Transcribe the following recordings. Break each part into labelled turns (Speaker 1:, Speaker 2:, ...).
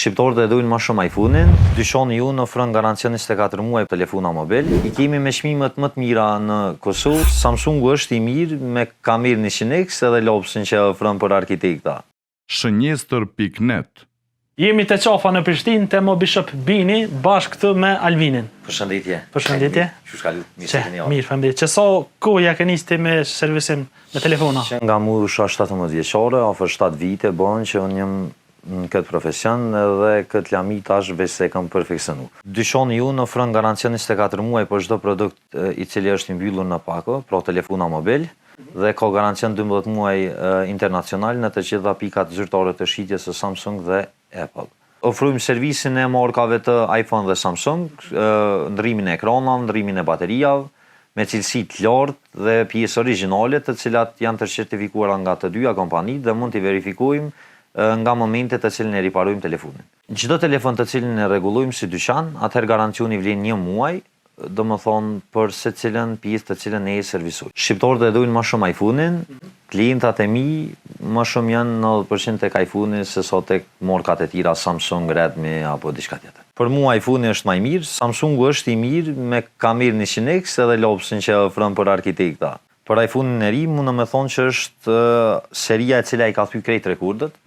Speaker 1: Shqiptarët e dojnë më shumë iPhone-in, dyshoni ju në ofron garancion 24 muaj telefona mobil. I kemi me çmimet më të mira në Kosovë. Samsung është i mirë me kamerë 100x edhe lopsin që ofron për arkitekta.
Speaker 2: Shënjestër.net.
Speaker 3: Jemi të qafa në Prishtinë te Mobishop Bini bashkë këtu me Alvinin.
Speaker 1: Përshëndetje.
Speaker 3: Përshëndetje.
Speaker 1: Çu shkalut mirë.
Speaker 3: Mirë, faleminderit. Që sa kohë ja keni sti me servisim me telefona?
Speaker 1: Që nga mu isha 17 vjeçare, afër 7 vite bën që unë jam në këtë profesion edhe këtë lami tash veç se kam perfekcionu. Dyshoni ju në ofron garancion 24 muaj për çdo produkt i cili është i mbyllur në pako, pra telefona mobil, dhe ka garancion 12 muaj internacional në të gjitha pikat zyrtare të shitjes së Samsung dhe Apple. Ofrojmë servisin e markave të iPhone dhe Samsung, ndrimin e ekranave, ndrimin e bateriave, me cilësi të lartë dhe pjesë origjinale të cilat janë të certifikuara nga të dyja kompanitë dhe mund t'i verifikojmë nga momentet të cilin e riparojmë telefonin. Çdo telefon të cilin e rregullojmë si dyqan, atëherë garancioni vlen 1 muaj, domethënë për secilën pjesë të cilën ne e servisojmë. Shqiptarët e dojnë më shumë iPhone-in, klientat e mi më shumë janë 90% tek iPhone-i se sa tek markat e tjera Samsung, Redmi apo diçka tjetër. Për mua iPhone-i është më i mirë, Samsung është i mirë me kamerë 100x edhe lopsin që ofron për arkitekta. Për iPhone-in e ri mund të më thonë që është seria e cila i ka thyr krejt rekordet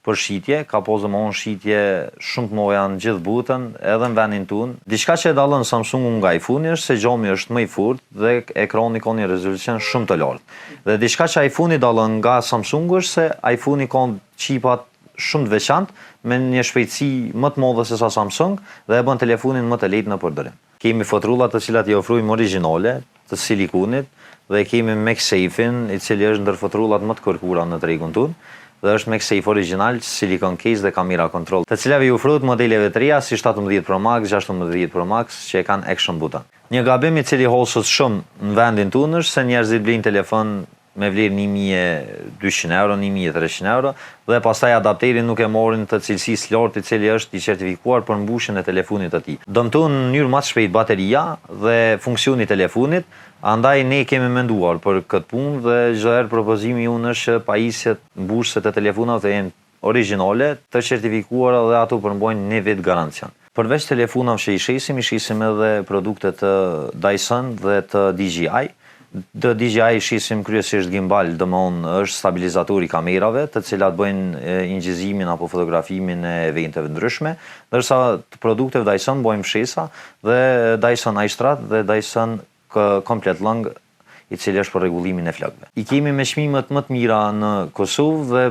Speaker 1: për shitje, ka pozë më shitje shumë të mëdha në gjithë botën, edhe në vendin tonë. Diçka që e dallon Samsungu nga iPhone-i është se gjami është më i fortë dhe ekrani ka një rezolucion shumë të lartë. Dhe diçka që iPhone-i dallon nga Samsungu është se iPhone-i ka qipat shumë të veçantë me një shpejtësi më të madhe se sa Samsung dhe e bën telefonin më të lehtë në përdorim. Kemi fotrullat të cilat i ofrojmë origjinale të silikonit dhe kemi MagSafe-in, i cili është ndër fotrullat më të kërkuara në tregun tonë. Dhe është MagSafe original, silicon case dhe kamera control, të cilave i ofrohet modeleve të reja si 17 Pro Max, 16 Pro Max që e kanë action button. Një gabim i cili hollsot shumë në vendin tonë është se njerëzit blejnë telefon me vlerë 1200 euro, 1300 euro dhe pastaj adapterin nuk e marrin të cilësisë lartë i cili është i certifikuar për mbushjen e telefonit të tij. Dëmton në mënyrë më të shpejtë bateria dhe funksioni i telefonit. Andaj ne kemi menduar për këtë punë dhe çdo herë propozimi jonë është që pajisjet mbushëse të telefonave të jenë origjinale, të certifikuara dhe ato përmbajnë një vit garancion. Përveç telefonave që i shisim edhe produkte të Dyson dhe të DJI. Të DJI shisim kryesisht gimbal, domthonë është stabilizator i kamerave, të cilat bëjnë ingjizimin apo fotografimin e eventeve ndryshme, ndërsa të produkteve Dyson bëjmë fshesa dhe Dyson iStrat dhe Dyson komplet long, i cili është për rregullimin e flokëve. I kemi me çmimet më të mira në Kosovë dhe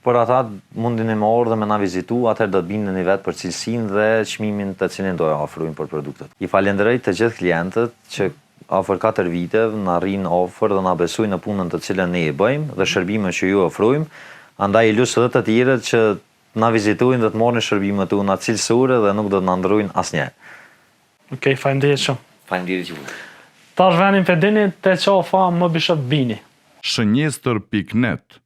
Speaker 1: për ata mundin e marrë dhe me na vizitu, atëherë do të bindeni vetë për cilësinë dhe çmimin të cilin do ja ofrojmë për produktet. I falenderoj të gjithë klientët që afër 4 vite na rrin ofër dhe na besojnë në punën të cilën ne e bëjmë dhe shërbimet që ju ofrojmë. Andaj i lutem edhe të tjerët që na vizitojnë dhe të marrin shërbimet tona cilësore dhe nuk do të na ndrojnë asnjëherë.
Speaker 3: Okej, faleminderit shumë.
Speaker 1: Faleminderit ju.
Speaker 3: Tash venin për dini te qafa Mobishop Bini.
Speaker 2: Shënjestër.net.